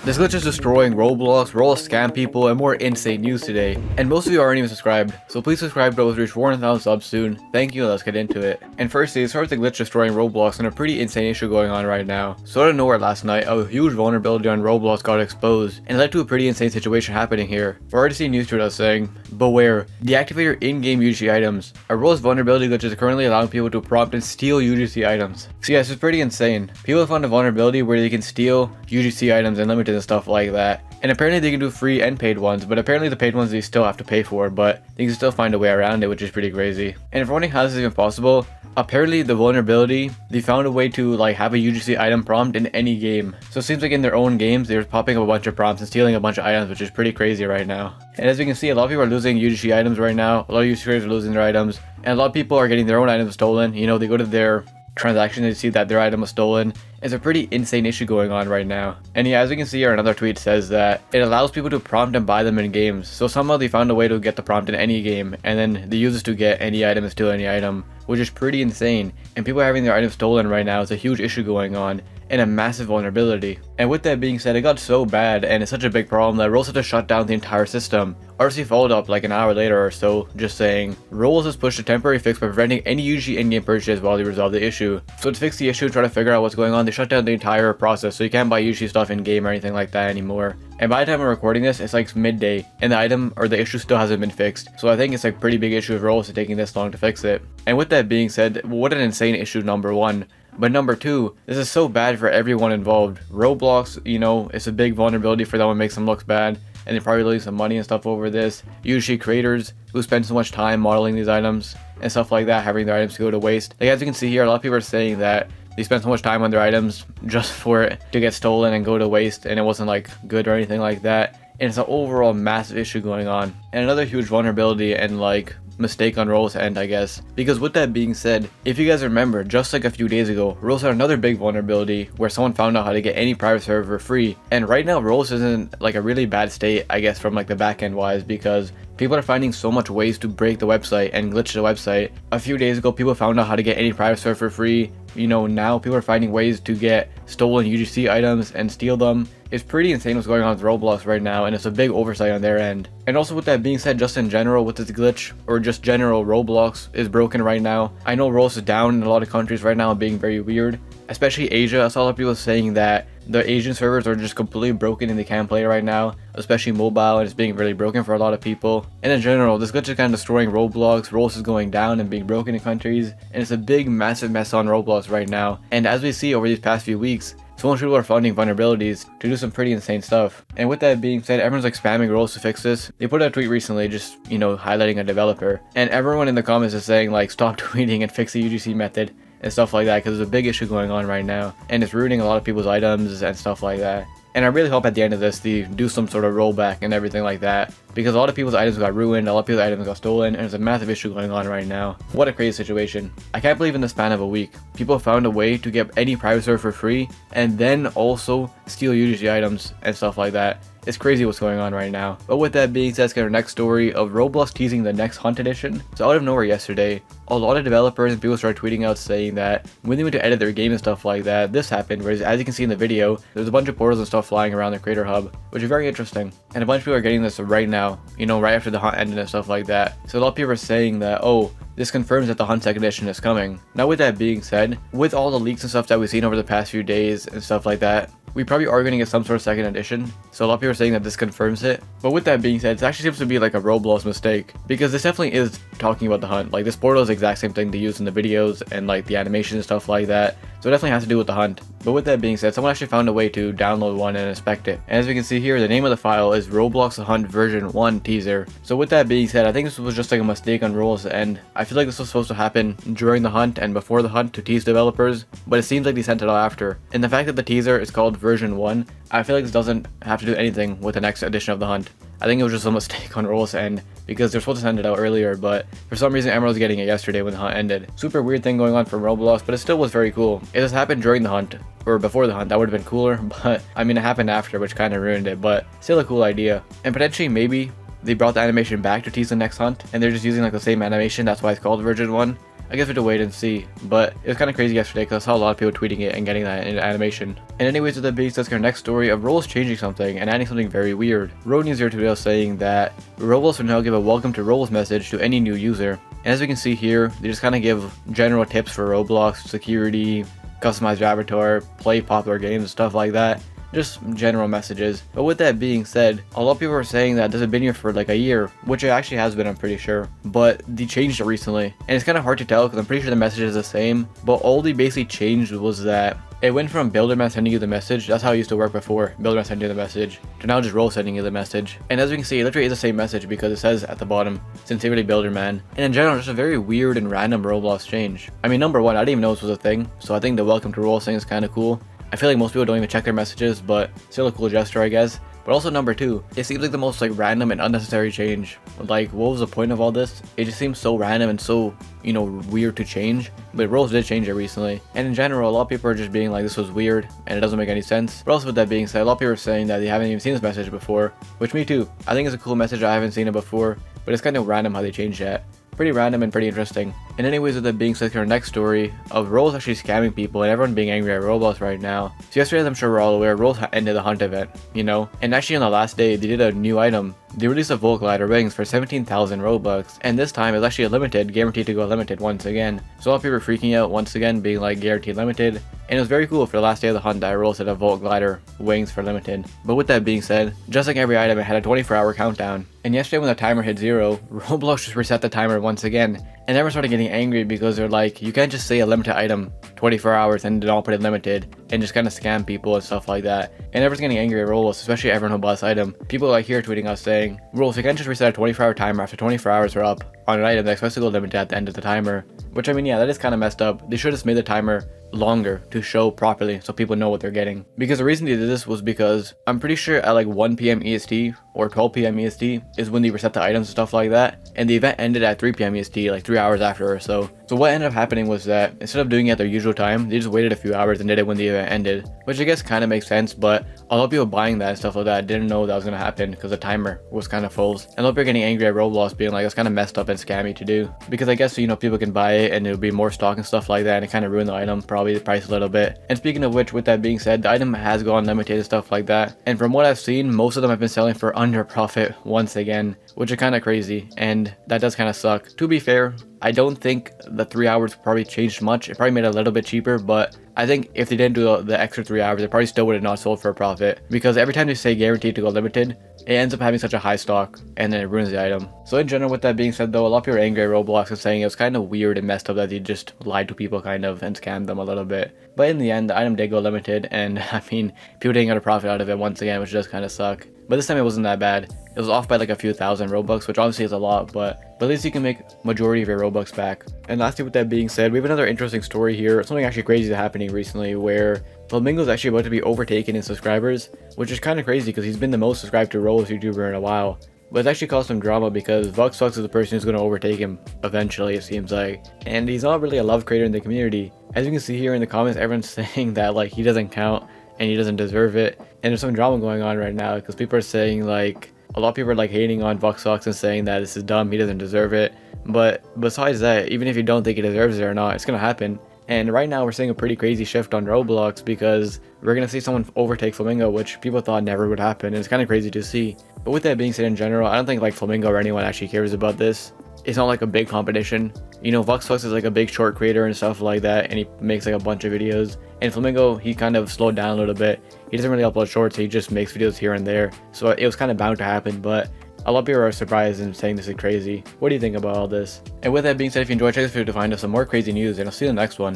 This glitch is destroying Roblox, Roblox scam people, and more insane news today. And most of you aren't even subscribed, so please subscribe to us reach 400,000 subs soon. Thank you, let's get into it. And firstly, it starts with the glitch destroying Roblox and a pretty insane issue going on right now. So out of nowhere last night, a huge vulnerability on Roblox got exposed, and it led to a pretty insane situation happening here. We're already seeing news tweets saying, beware, deactivate your in-game UGC items. A Roblox vulnerability glitch is currently allowing people to prompt and steal UGC items. So yeah, this is pretty insane. People have found a vulnerability where they can steal UGC items unlimited and stuff like that. And apparently they can do free and paid ones, but apparently the paid ones they still have to pay for, but they can still find a way around it, which is pretty crazy. And if wondering how this is even possible, apparently the vulnerability, they found a way to have a UGC item prompt in any game. So it seems like in their own games, they're popping up a bunch of prompts and stealing a bunch of items, which is pretty crazy right now. And as we can see, a lot of people are losing UGC items right now. A lot of UGC creators are losing their items, and a lot of people are getting their own items stolen. You know, they go to their transaction, they see that their item was stolen. It's a pretty insane issue going on right now. And yeah, as we can see here, another tweet says that it allows people to prompt and buy them in games. So somehow they found a way to get the prompt in any game, and then the users to get any item and steal any item, which is pretty insane. And people having their items stolen right now is a huge issue going on, and a massive vulnerability. And with that being said, it got so bad and it's such a big problem that Roblox had to shut down the entire system. RC followed up like an hour later or so, just saying, Roblox has pushed a temporary fix by preventing any UGC in-game purchase while they resolve the issue. So to fix the issue, try to figure out what's going on, they shut down the entire process, so you can't buy UGC stuff in-game or anything like that anymore. And by the time I'm recording this, it's like midday, and the item or the issue still hasn't been fixed. So I think it's like a pretty big issue if Roblox is taking this long to fix it. And with that being said, what an insane issue, number one. But number two, this is so bad for everyone involved. Roblox, you know, it's a big vulnerability for them, what makes them look bad, and they probably lose some money and stuff over this. UGC creators who spend so much time modeling these items and stuff like that, having their items go to waste. Like as you can see here, a lot of people are saying that they spent so much time on their items just for it to get stolen and go to waste, and it wasn't like good or anything like that. And it's an overall massive issue going on. And another huge vulnerability and mistake on Roblox's end, I guess. Because with that being said, if you guys remember, just like a few days ago, Roblox had another big vulnerability where someone found out how to get any private server for free. And right now, Roblox is in a really bad state, I guess, from the back end wise, because people are finding so much ways to break the website and glitch the website. A few days ago, people found out how to get any private server for free. You know, now people are finding ways to get stolen UGC items and steal them. It's pretty insane what's going on with Roblox right now, and it's a big oversight on their end. And also with that being said, just in general with this glitch, or just general, Roblox is broken right now. I know Roblox is down in a lot of countries right now and being very weird, especially Asia. I saw a lot of people saying that the Asian servers are just completely broken and they can't play right now, especially mobile, and it's being really broken for a lot of people. And in general, this glitch is kind of destroying Roblox. Roblox is going down and being broken in countries, and it's a big massive mess on Roblox right now. And as we see over these past few weeks, so much people are finding vulnerabilities to do some pretty insane stuff. And with that being said, everyone's spamming Roblox to fix this. They put out a tweet recently just, you know, highlighting a developer, and everyone in the comments is saying stop tweeting and fix the UGC method and stuff like that, because there's a big issue going on right now and it's ruining a lot of people's items and stuff like that. And I really hope at the end of this they do some sort of rollback and everything like that, because a lot of people's items got ruined, a lot of people's items got stolen, and there's a massive issue going on right now. What a crazy situation. I can't believe in the span of a week, people found a way to get any private server for free and then also steal UGC items and stuff like that. It's crazy what's going on right now. But with that being said, let's get our next story of Roblox teasing the next Hunt edition. So out of nowhere yesterday, a lot of developers and people started tweeting out saying that when they went to edit their game and stuff like that, this happened. Whereas as you can see in the video, there's a bunch of portals and stuff flying around the creator hub, which is very interesting. And a bunch of people are getting this right now, you know, right after the Hunt ended and stuff like that. So a lot of people are saying that, oh, this confirms that the Hunt second edition is coming. Now with that being said, with all the leaks and stuff that we've seen over the past few days and stuff like that, we probably are going to get some sort of second edition. So a lot of people are saying that this confirms it. But with that being said, it actually seems to be a Roblox mistake, because this definitely is talking about the Hunt. This portal is the exact same thing they use in the videos and the animation and stuff like that. So it definitely has to do with the Hunt. But with that being said, someone actually found a way to download one and inspect it. And as we can see here, the name of the file is Roblox The Hunt version 1 teaser. So with that being said, I think this was just a mistake on Roblox's end. I feel like this was supposed to happen during the Hunt and before the Hunt to tease developers, but it seems like they sent it out after. And the fact that the teaser is called version 1, I feel like this doesn't have to do anything with the next edition of the Hunt. I think it was just a mistake on Roblox's end, because they're supposed to send it out earlier, but for some reason everyone was getting it yesterday when the Hunt ended. Super weird thing going on from Roblox, but it still was very cool. If this happened during the Hunt, or before the Hunt, that would have been cooler, but I mean it happened after, which kind of ruined it, but still a cool idea. And potentially maybe they brought the animation back to tease the next Hunt, and they're just using the same animation, that's why it's called version 1. I guess we have to wait and see. But it was kind of crazy yesterday because I saw a lot of people tweeting it and getting that in animation. And anyways, with that being said, let's get our next story of Roblox changing something and adding something very weird. Road News here today was saying that Roblox will now give a welcome to Roblox message to any new user. And as we can see here, they just kind of give general tips for Roblox, security, customize your avatar, play popular games and stuff like that. Just general messages. But with that being said, a lot of people are saying that this has been here for like a year, which it actually has been, I'm pretty sure. But they changed it recently, and it's kind of hard to tell because I'm pretty sure the message is the same. But all they basically changed was that it went from Builderman sending you the message, that's how it used to work before, Builderman sending you the message, to now just Roll sending you the message. And as we can see, it literally is the same message because it says at the bottom, Sincerely Builderman. And in general, just a very weird and random Roblox change. I mean, number one, I didn't even know this was a thing, so I think the welcome to Roll thing is kind of cool. I feel like most people don't even check their messages, but still a cool gesture, I guess. But also number two, it seems like the most like random and unnecessary change. Like, what was the point of all this? It just seems so random and so, you know, weird to change. But Roblox did change it recently. And in general, a lot of people are just being like, this was weird and it doesn't make any sense. But also with that being said, a lot of people are saying that they haven't even seen this message before, which me too. I think it's a cool message. I haven't seen it before, but it's kind of random how they changed that. Pretty random and pretty interesting. And anyways, with that being said, our next story of Roblox actually scamming people and everyone being angry at Roblox right now. So yesterday, as I'm sure we're all aware, Roblox ended the Hunt event, you know? And actually on the last day, they did a new item. They released a Volt Glider wings for 17,000 Robux. And this time, it's actually a limited, guaranteed to go limited once again. So a lot of people were freaking out once again, being like guaranteed limited. And it was very cool for the last day of the hunt that Roblox had a Volt Glider wings for limited. But with that being said, just like every item, it had a 24-hour countdown. And yesterday when the timer hit 0, Roblox just reset the timer once again. And everyone started getting angry because they're like, you can't just say a limited item 24 hours and then all put it limited and just kind of scam people and stuff like that. And everyone's getting angry at Roblox, especially everyone who bought this item. People like here tweeting us saying, Roblox, you can't just reset a 24-hour timer after 24 hours are up on an item that's supposed to go limited at the end of the timer. Which, I mean, yeah, that is kind of messed up. They should have just made the timer longer to show properly so people know what they're getting. Because the reason they did this was because I'm pretty sure at like 1 p.m. EST or 12 p.m. EST is when they reset the items and stuff like that. And the event ended at 3 p.m. EST, like 3 hours after or so. So what ended up happening was that instead of doing it at their usual time, they just waited a few hours and did it when the event ended. Which I guess kind of makes sense, but a lot of people buying that and stuff like that didn't know that was going to happen because the timer was kind of full. And a lot of people are getting angry at Roblox being like, it's kind of messed up and scammy to do. Because I guess, you know, people can buy it and it'll be more stock and stuff like that and it kind of ruined the item, probably the price a little bit. And speaking of which, with that being said, the item has gone limited and stuff like that. And from what I've seen, most of them have been selling for under profit once again, which is kind of crazy. And that does kind of suck. To be fair, I don't think the 3 hours probably changed much. It probably made it a little bit cheaper, but I think if they didn't do the extra 3 hours, it probably still would have not sold for a profit. Because every time they say guaranteed to go limited, it ends up having such a high stock and then it ruins the item. So in general, with that being said though, a lot of people are angry at Roblox and saying it was kind of weird and messed up that they just lied to people kind of and scammed them a little bit. But in the end, the item did go limited and I mean, people didn't get a profit out of it once again, which does kind of suck. But this time it wasn't that bad. It was off by like a few thousand Robux, which obviously is a lot, but at least you can make majority of your Robux back. And lastly, with that being said, we have another interesting story here. Something actually crazy is happening recently where Flamingo is actually about to be overtaken in subscribers, which is kind of crazy because he's been the most subscribed to Roblox YouTuber in a while. But it's actually caused some drama because Voxfox is the person who's going to overtake him eventually, it seems like. And he's not really a love creator in the community. As you can see here in the comments, everyone's saying that like he doesn't count and he doesn't deserve it. And there's some drama going on right now because people are saying like, a lot of people are like hating on Voxfox and saying that this is dumb, he doesn't deserve it. But besides that, even if you don't think he deserves it or not, it's going to happen. And right now we're seeing a pretty crazy shift on Roblox because we're going to see someone overtake Flamingo, which people thought never would happen. And it's kind of crazy to see. But with that being said, in general, I don't think like Flamingo or anyone actually cares about this. It's not like a big competition. You know, Voxfox is like a big short creator and stuff like that, and he makes like a bunch of videos. And Flamingo, he kind of slowed down a little bit. He doesn't really upload shorts, he just makes videos here and there. So it was kind of bound to happen, but a lot of people are surprised and saying this is crazy. What do you think about all this? And with that being said, if you enjoyed, check this video to find out some more crazy news, and I'll see you in the next one.